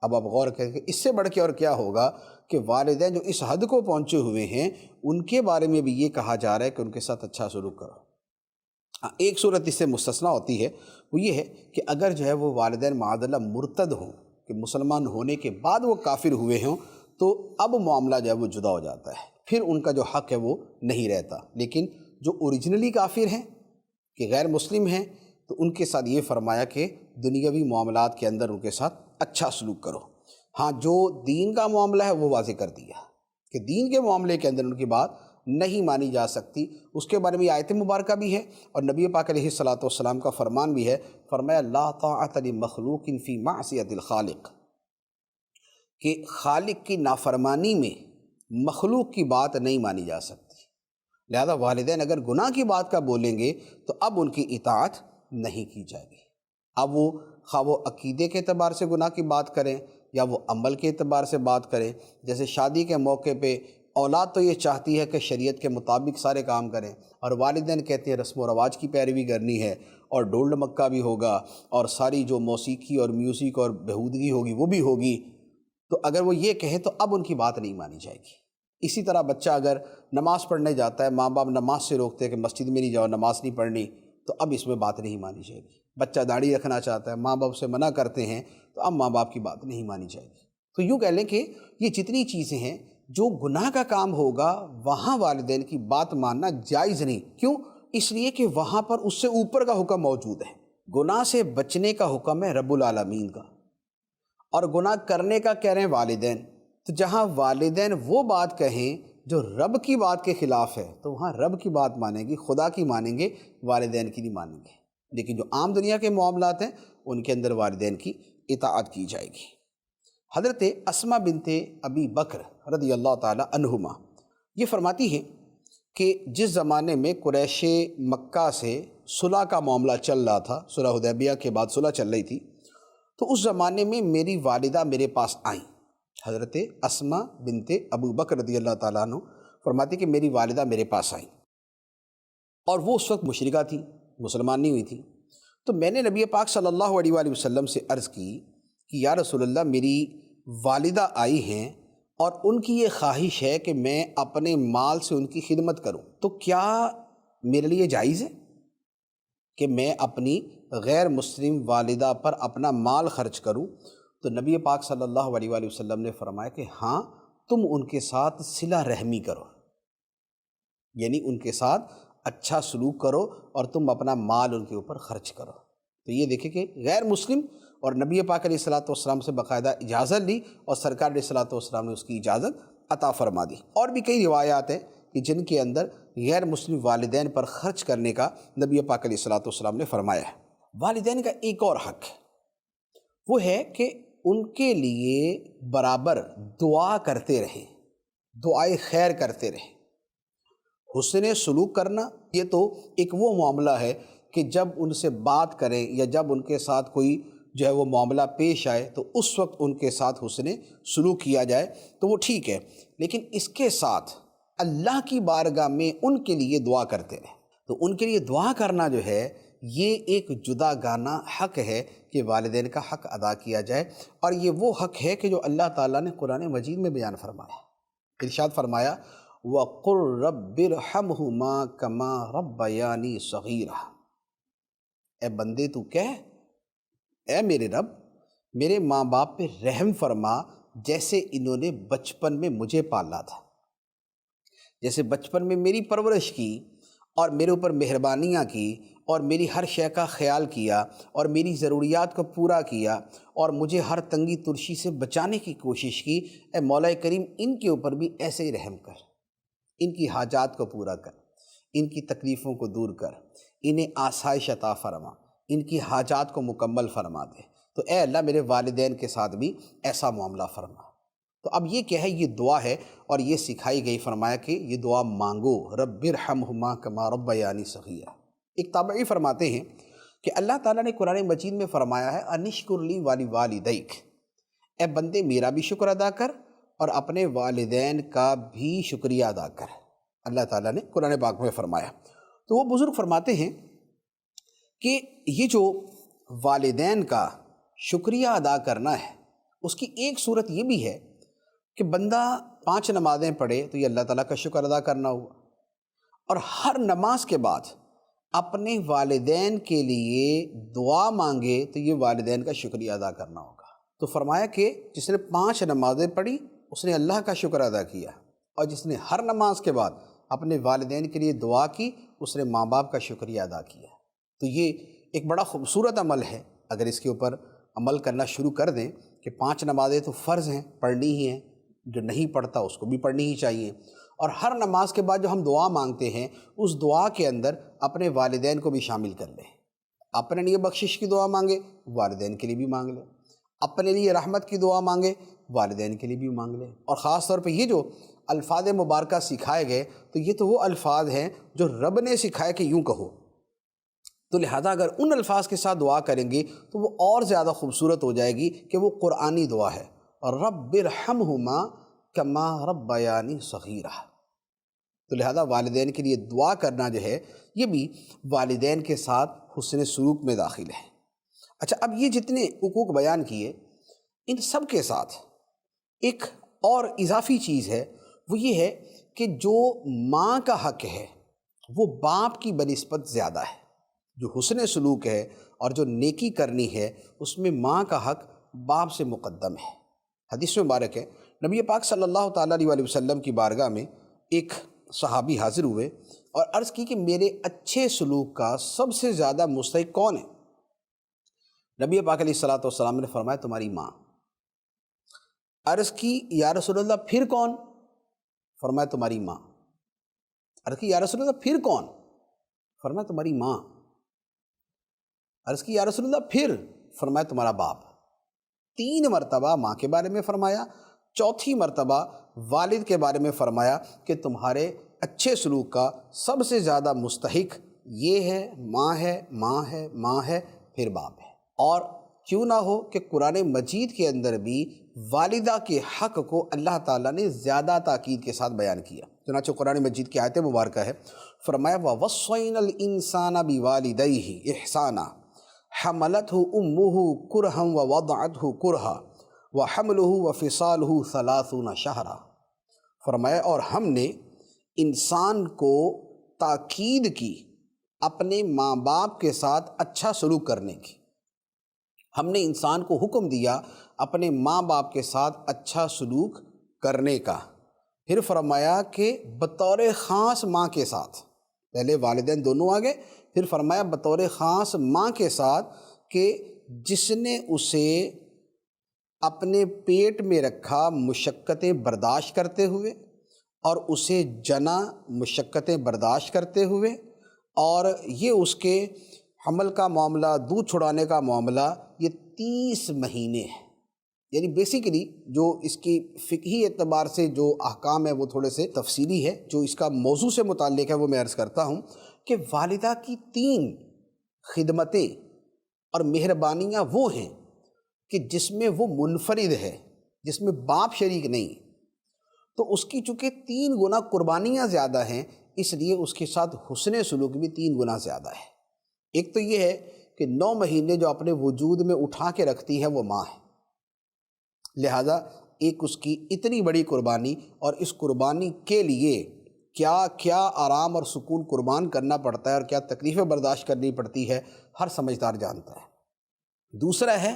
B: اب آپ غور کریں کہ اس سے بڑھ کے اور کیا ہوگا کہ والدین جو اس حد کو پہنچے ہوئے ہیں ان کے بارے میں بھی یہ کہا جا رہا ہے کہ ان کے ساتھ اچھا سلوک کرو۔ ایک صورت اس سے مستثنیٰ ہوتی ہے، وہ یہ ہے کہ اگر جو ہے وہ والدین معاذ اللہ مرتد ہوں، کہ مسلمان ہونے کے بعد وہ کافر ہوئے ہوں، تو اب معاملہ جو ہے وہ جدا ہو جاتا ہے، پھر ان کا جو حق ہے وہ نہیں رہتا۔ لیکن جو اوریجنلی کافر ہیں، کہ غیر مسلم ہیں، تو ان کے ساتھ یہ فرمایا کہ دنیاوی معاملات کے اندر ان کے ساتھ اچھا سلوک کرو۔ ہاں، جو دین کا معاملہ ہے وہ واضح کر دیا کہ دین کے معاملے کے اندر ان کی بات نہیں مانی جا سکتی۔ اس کے بارے میں آیت مبارکہ بھی ہے اور نبی پاک علیہ الصلوۃ والسلام کا فرمان بھی ہے، فرمایا لا طاعۃ لمخلوق فی معصیۃ الخالق، کہ خالق کی نافرمانی میں مخلوق کی بات نہیں مانی جا سکتی۔ لہذا والدین اگر گناہ کی بات کا بولیں گے تو اب ان کی اطاعت نہیں کی جائے گی۔ اب وہ خواہ وہ عقیدے کے اعتبار سے گناہ کی بات کریں یا وہ عمل کے اعتبار سے بات کریں، جیسے شادی کے موقع پہ اولاد تو یہ چاہتی ہے کہ شریعت کے مطابق سارے کام کریں، اور والدین کہتے ہیں رسم و رواج کی پیروی کرنی ہے اور ڈول ڈمکا بھی ہوگا اور ساری جو موسیقی اور میوزک اور بہودگی ہوگی وہ بھی ہوگی، تو اگر وہ یہ کہیں تو اب ان کی بات نہیں مانی جائے گی۔ اسی طرح بچہ اگر نماز پڑھنے جاتا ہے، ماں باپ نماز سے روکتے ہیں کہ مسجد میں نہیں جاؤ، نماز نہیں پڑھنی، تو اب اس میں بات نہیں مانی جائے گی۔ بچہ داڑھی رکھنا چاہتا ہے، ماں باپ سے منع کرتے ہیں، تو اب ماں باپ کی بات نہیں مانی جائے گی۔ تو یوں کہہ لیں کہ یہ جتنی چیزیں ہیں جو گناہ کا کام ہوگا وہاں والدین کی بات ماننا جائز نہیں۔ کیوں؟ اس لیے کہ وہاں پر اس سے اوپر کا حکم موجود ہے۔ گناہ سے بچنے کا حکم ہے رب العالمین کا، اور گناہ کرنے کا کہہ رہے ہیں والدین۔ تو جہاں والدین وہ بات کہیں جو رب کی بات کے خلاف ہے تو وہاں رب کی بات مانیں گے، خدا کی مانیں گے، والدین کی نہیں مانیں گے۔ لیکن جو عام دنیا کے معاملات ہیں ان کے اندر والدین کی اطاعت کی جائے گی۔ حضرت اسماء بنت ابی بکر رضی اللہ تعالی عنہما یہ فرماتی ہیں کہ جس زمانے میں قریش مکہ سے صلح کا معاملہ چل رہا تھا، صلح حدیبیہ کے بعد صلح چل رہی تھی، تو اس زمانے میں میری والدہ میرے پاس آئیں۔ حضرت اسماء بنت ابو بکر رضی اللہ تعالیٰ عنہ فرماتی کہ میری والدہ میرے پاس آئیں، اور وہ اس وقت مشرکہ تھی، مسلمان نہیں ہوئی تھی۔ تو میں نے نبی پاک صلی اللہ علیہ وآلہ وسلم سے عرض کی کہ یا رسول اللہ، میری والدہ آئی ہیں اور ان کی یہ خواہش ہے کہ میں اپنے مال سے ان کی خدمت کروں، تو کیا میرے لیے جائز ہے کہ میں اپنی غیر مسلم والدہ پر اپنا مال خرچ کروں؟ تو نبی پاک صلی اللہ علیہ وآلہ وسلم نے فرمایا کہ ہاں، تم ان کے ساتھ صلہ رحمی کرو، یعنی ان کے ساتھ اچھا سلوک کرو اور تم اپنا مال ان کے اوپر خرچ کرو۔ تو یہ دیکھیں کہ غیر مسلم اور نبی پاک علیہ الصلوۃ والسلام سے باقاعدہ اجازت لی اور سرکار علیہ الصلوۃ والسلام نے اس کی اجازت عطا فرما دی۔ اور بھی کئی روایات ہیں کہ جن کے اندر غیر مسلم والدین پر خرچ کرنے کا نبی پاک علیہ الصلوۃ والسلام نے فرمایا ہے۔ والدین کا ایک اور حق وہ ہے کہ ان کے لیے برابر دعا کرتے رہیں، دعائے خیر کرتے رہیں۔ حسن سلوک کرنا یہ تو ایک وہ معاملہ ہے کہ جب ان سے بات کریں یا جب ان کے ساتھ کوئی جو ہے وہ معاملہ پیش آئے تو اس وقت ان کے ساتھ حسن سلوک کیا جائے تو وہ ٹھیک ہے، لیکن اس کے ساتھ اللہ کی بارگاہ میں ان کے لیے دعا کرتے رہیں۔ تو ان کے لیے دعا کرنا جو ہے یہ ایک جدا گانہ حق ہے کہ والدین کا حق ادا کیا جائے، اور یہ وہ حق ہے کہ جو اللہ تعالیٰ نے قرآن مجید میں بیان فرمایا۔ ارشاد فرمایا وَقُلْ رَبِّ ارْحَمْهُمَا كَمَا رَبَّيَانِي صَغِيرًا، اے بندے تو کہہ، اے میرے رب، میرے ماں باپ پہ رحم فرما جیسے انہوں نے بچپن میں مجھے پالا تھا، جیسے بچپن میں میری پرورش کی اور میرے اوپر مہربانیاں کی اور میری ہر شے کا خیال کیا اور میری ضروریات کو پورا کیا اور مجھے ہر تنگی ترشی سے بچانے کی کوشش کی، اے مولا کریم ان کے اوپر بھی ایسے ہی رحم کر، ان کی حاجات کو پورا کر، ان کی تکلیفوں کو دور کر، انہیں آسائش عطا فرما، ان کی حاجات کو مکمل فرما دے۔ تو اے اللہ میرے والدین کے ساتھ بھی ایسا معاملہ فرما۔ تو اب یہ کیا ہے؟ یہ دعا ہے اور یہ سکھائی گئی، فرمایا کہ یہ دعا مانگو، رب ارحمہما کما ربیانی صغیرا۔ ایک تابعی فرماتے ہیں کہ اللہ تعالیٰ نے قرآن مجید میں فرمایا ہے انشکر لی والی والدیک، اے بندے میرا بھی شکر ادا کر اور اپنے والدین کا بھی شکریہ ادا کر۔ اللہ تعالیٰ نے قرآن پاک میں فرمایا۔ تو وہ بزرگ فرماتے ہیں کہ یہ جو والدین کا شکریہ ادا کرنا ہے، اس کی ایک صورت یہ بھی ہے کہ بندہ 5 نمازیں پڑھے تو یہ اللہ تعالیٰ کا شکر ادا کرنا ہوا، اور ہر نماز کے بعد اپنے والدین کے لیے دعا مانگے تو یہ والدین کا شکریہ ادا کرنا ہوگا۔ تو فرمایا کہ جس نے 5 نمازیں پڑھی اس نے اللہ کا شکر ادا کیا، اور جس نے ہر نماز کے بعد اپنے والدین کے لیے دعا کی اس نے ماں باپ کا شکریہ ادا کیا۔ تو یہ ایک بڑا خوبصورت عمل ہے، اگر اس کے اوپر عمل کرنا شروع کر دیں کہ 5 نمازیں تو فرض ہیں، پڑھنی ہی ہیں، جو نہیں پڑھتا اس کو بھی پڑھنی ہی چاہیے، اور ہر نماز کے بعد جو ہم دعا مانگتے ہیں اس دعا کے اندر اپنے والدین کو بھی شامل کر لیں۔ اپنے لیے بخشش کی دعا مانگے، والدین کے لیے بھی مانگ لیں، اپنے لیے رحمت کی دعا مانگے، والدین کے لیے بھی مانگ لیں۔ اور خاص طور پہ یہ جو الفاظ مبارکہ سکھائے گئے تو یہ تو وہ الفاظ ہیں جو رب نے سکھائے کہ یوں کہو، تو لہذا اگر ان الفاظ کے ساتھ دعا کریں گے تو وہ اور زیادہ خوبصورت ہو جائے گی کہ وہ قرآنی دعا ہے، رب ارحمہما کما ربیانی صغیرا۔ تو لہذا والدین کے لیے دعا کرنا جو ہے یہ بھی والدین کے ساتھ حسن سلوک میں داخل ہے۔ اچھا، اب یہ جتنے حقوق بیان کیے ان سب کے ساتھ ایک اور اضافی چیز ہے، وہ یہ ہے کہ جو ماں کا حق ہے وہ باپ کی بنسبت زیادہ ہے۔ جو حسن سلوک ہے اور جو نیکی کرنی ہے اس میں ماں کا حق باپ سے مقدم ہے۔ حدیث میں مبارک ہے، نبی پاک صلی اللہ تعالیٰ علیہ وسلم کی بارگاہ میں ایک صحابی حاضر ہوئے اور عرض کی کہ میرے اچھے سلوک کا سب سے زیادہ مستحق کون ہے؟ نبی پاک علیہ السلام نے فرمایا تمہاری ماں۔ عرض کی یا رسول اللہ پھر کون؟ فرمایا تمہاری ماں۔ عرض کی یا رسول اللہ پھر کون؟ فرمایا تمہاری ماں۔ عرض کی یا رسول اللہ پھر؟ فرمایا تمہارا باپ۔ 3 مرتبہ ماں کے بارے میں فرمایا، 4تھی مرتبہ والد کے بارے میں فرمایا کہ تمہارے اچھے سلوک کا سب سے زیادہ مستحق یہ ہے، ماں ہے، ماں ہے، ماں ہے، پھر باپ ہے۔ اور کیوں نہ ہو کہ قرآن مجید کے اندر بھی والدہ کے حق کو اللہ تعالیٰ نے زیادہ تاکید کے ساتھ بیان کیا۔ چنانچہ قرآن مجید کی آیت مبارکہ ہے، فرمایا وَوَصَّيْنَا الْإِنسَانَ بِوَالِدَيْهِ إِحْسَانًا حَمَلَتْهُ أُمُّهُ كُرْهًا وَوَضَعَتْهُ كُرْهًا وَحَمْلُهُ وَفِصَالُهُ 30 شَهْرًا۔ فرمایا اور ہم نے انسان کو تاکید کی اپنے ماں باپ کے ساتھ اچھا سلوک کرنے کی۔ ہم نے انسان کو حکم دیا اپنے ماں باپ کے ساتھ اچھا سلوک کرنے کا۔ پھر فرمایا کہ بطور خاص ماں کے ساتھ، پہلے والدین دونوں آ گئے، پھر فرمایا بطور خاص ماں کے ساتھ کہ جس نے اسے اپنے پیٹ میں رکھا مشقتیں برداشت کرتے ہوئے، اور اسے جنا مشقتیں برداشت کرتے ہوئے، اور یہ اس کے حمل کا معاملہ، دودھ چھڑانے کا معاملہ، یہ 30 مہینے ہے۔ یعنی بیسیکلی جو اس کی فقہی اعتبار سے جو احکام ہے وہ تھوڑے سے تفصیلی ہے، جو اس کا موضوع سے متعلق ہے وہ میں عرض کرتا ہوں کہ والدہ کی 3 خدمتیں اور مہربانیاں وہ ہیں کہ جس میں وہ منفرد ہے، جس میں باپ شریک نہیں، تو اس کی چونکہ 3 گنا قربانیاں زیادہ ہیں، اس لیے اس کے ساتھ حسن سلوک بھی 3 گنا زیادہ ہے۔ ایک تو یہ ہے کہ 9 مہینے جو اپنے وجود میں اٹھا کے رکھتی ہے وہ ماں ہے، لہذا ایک اس کی اتنی بڑی قربانی، اور اس قربانی کے لیے کیا کیا آرام اور سکون قربان کرنا پڑتا ہے اور کیا تکلیفیں برداشت کرنی پڑتی ہے، ہر سمجھدار جانتا ہے۔ دوسرا ہے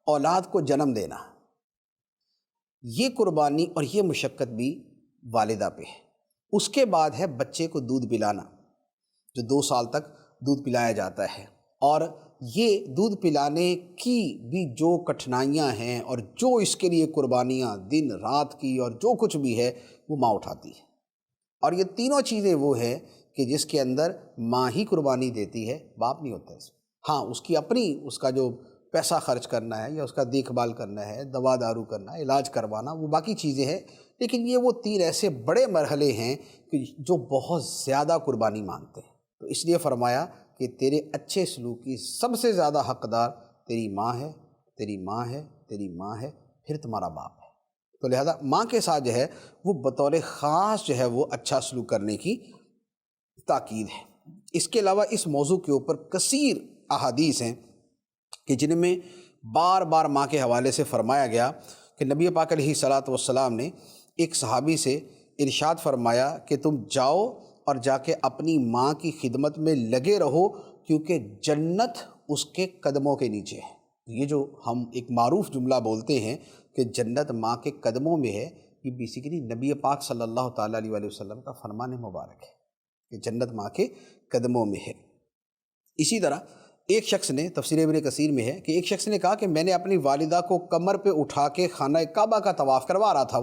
B: اولاد کو جنم دینا، یہ قربانی اور یہ مشقت بھی والدہ پہ ہے۔ اس کے بعد ہے بچے کو دودھ پلانا، جو 2 سال تک دودھ پلایا جاتا ہے، اور یہ دودھ پلانے کی بھی جو کٹھنائیاں ہیں اور جو اس کے لیے قربانیاں دن رات کی اور جو کچھ بھی ہے وہ ماں اٹھاتی ہے، اور یہ تینوں چیزیں وہ ہیں کہ جس کے اندر ماں ہی قربانی دیتی ہے، باپ نہیں ہوتا اس میں۔ ہاں اس کی اپنی اس کا جو پیسہ خرچ کرنا ہے یا اس کا دیکھ بھال کرنا ہے، دوا دارو کرنا ہے، علاج کروانا، وہ باقی چیزیں ہیں، لیکن یہ وہ 3 ایسے بڑے مرحلے ہیں کہ جو بہت زیادہ قربانی مانگتے ہیں۔ تو اس لیے فرمایا کہ تیرے اچھے سلوک کی سب سے زیادہ حقدار تیری ماں ہے، تیری ماں ہے، تیری ماں ہے، پھر تمہارا باپ ہے۔ تو لہذا ماں کے ساتھ جو ہے وہ بطور خاص جو ہے وہ اچھا سلوک کرنے کی تاکید ہے۔ اس کے علاوہ اس موضوع کے اوپر کثیر احادیث ہیں کہ جن میں بار بار ماں کے حوالے سے فرمایا گیا کہ نبی پاک علیہ الصلاۃ والسلام نے ایک صحابی سے ارشاد فرمایا کہ تم جاؤ اور جا کے اپنی ماں کی خدمت میں لگے رہو، کیونکہ جنت اس کے قدموں کے نیچے ہے۔ یہ جو ہم ایک معروف جملہ بولتے ہیں کہ جنت ماں کے قدموں میں ہے، یہ بیسیکلی نبی پاک صلی اللہ تعالیٰ علیہ وآلہ وسلم کا فرمان مبارک ہے کہ جنت ماں کے قدموں میں ہے۔ اسی طرح ایک شخص نے، تفسیر ابن کثیر میں ہے کہ ایک شخص نے کہا کہ میں نے اپنی والدہ کو کمر پہ اٹھا کے خانہ کعبہ کا طواف کروا رہا تھا،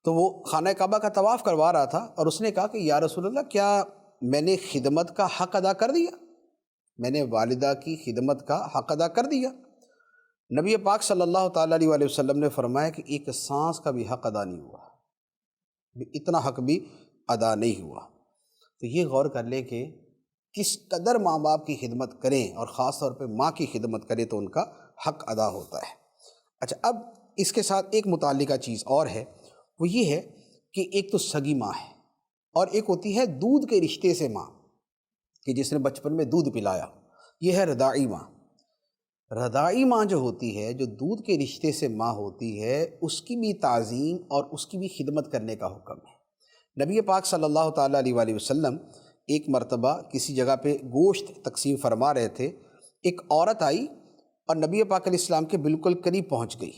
B: وہ خانہ کعبہ کا طواف کروا رہا تھا، اور اس نے کہا کہ یا رسول اللہ کیا میں نے خدمت کا حق ادا کر دیا؟ میں نے والدہ کی خدمت کا حق ادا کر دیا؟ نبی پاک صلی اللہ تعالیٰ علیہ وآلہ وسلم نے فرمایا کہ ایک سانس کا بھی حق ادا نہیں ہوا، اتنا حق بھی ادا نہیں ہوا۔ تو یہ غور کر لیں کہ کس قدر ماں باپ کی خدمت کریں، اور خاص طور پہ ماں کی خدمت کریں تو ان کا حق ادا ہوتا ہے۔ اچھا، اب اس کے ساتھ ایک متعلقہ چیز اور ہے، وہ یہ ہے کہ ایک تو سگی ماں ہے، اور ایک ہوتی ہے دودھ کے رشتے سے ماں، کہ جس نے بچپن میں دودھ پلایا، یہ ہے رضاعی ماں۔ رضاعی ماں جو ہوتی ہے، جو دودھ کے رشتے سے ماں ہوتی ہے، اس کی بھی تعظیم اور اس کی بھی خدمت کرنے کا حکم ہے۔ نبی پاک صلی اللہ تعالیٰ علیہ وآلہ وسلم ایک مرتبہ کسی جگہ پہ گوشت تقسیم فرما رہے تھے، ایک عورت آئی اور نبی پاک علیہ السلام کے بالکل قریب پہنچ گئی۔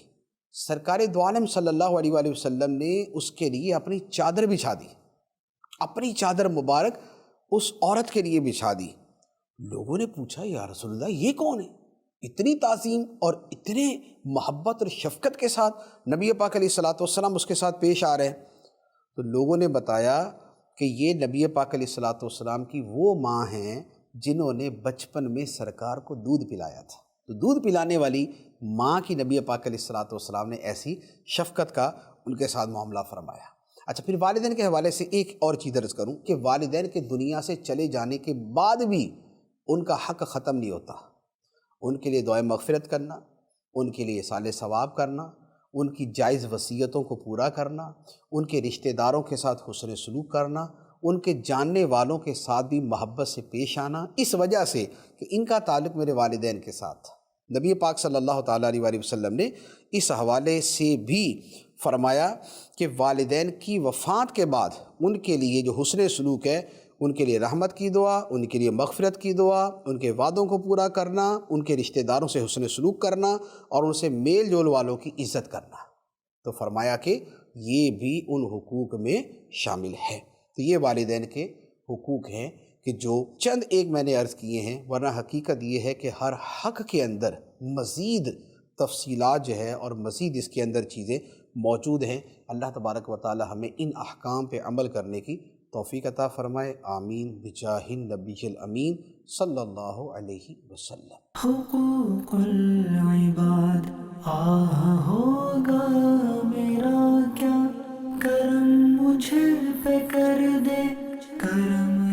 B: سرکار دو عالم صلی اللہ علیہ وآلہ وسلم نے اس کے لیے اپنی چادر بچھا دی، اپنی چادر مبارک اس عورت کے لیے بچھا دی۔ لوگوں نے پوچھا یا رسول اللہ یہ کون ہے؟ اتنی تعظیم اور اتنے محبت اور شفقت کے ساتھ نبی پاک علیہ الصلوۃ والسلام اس کے ساتھ پیش آ رہے ہیں۔ تو لوگوں نے بتایا کہ یہ نبی پاک علیہ الصلوۃ والسلام کی وہ ماں ہیں جنہوں نے بچپن میں سرکار کو دودھ پلایا تھا۔ تو دودھ پلانے والی ماں کی نبی پاک علیہ الصلوۃ والسلام نے ایسی شفقت کا ان کے ساتھ معاملہ فرمایا۔ اچھا، پھر والدین کے حوالے سے ایک اور چیز عرض کروں کہ والدین کے دنیا سے چلے جانے کے بعد بھی ان کا حق ختم نہیں ہوتا۔ ان کے لیے دعائے مغفرت کرنا، ان کے لیے اصالِ ثواب کرنا، ان کی جائز وصیتوں کو پورا کرنا، ان کے رشتہ داروں کے ساتھ حسن سلوک کرنا، ان کے جاننے والوں کے ساتھ بھی محبت سے پیش آنا، اس وجہ سے کہ ان کا تعلق میرے والدین کے ساتھ تھا۔ نبی پاک صلی اللہ تعالیٰ علیہ وآلہ وسلم نے اس حوالے سے بھی فرمایا کہ والدین کی وفات کے بعد ان کے لیے جو حسن سلوک ہے، ان کے لیے رحمت کی دعا، ان کے لیے مغفرت کی دعا، ان کے وعدوں کو پورا کرنا، ان کے رشتہ داروں سے حسن سلوک کرنا اور ان سے میل جول والوں کی عزت کرنا۔ تو فرمایا کہ یہ بھی ان حقوق میں شامل ہے۔ تو یہ والدین کے حقوق ہیں کہ جو چند ایک میں نے عرض کیے ہیں، ورنہ حقیقت یہ ہے کہ ہر حق کے اندر مزید تفصیلات جو ہے اور مزید اس کے اندر چیزیں موجود ہیں۔ اللہ تبارک و تعالی ہمیں ان احکام پہ عمل کرنے کی توفیق عطا فرمائے، آمین بجاہ النبی الامین صلی اللہ علیہ وسلم۔
A: حقوق العباد ہوگا میرا کیا کرم مجھ پہ کر دے کرم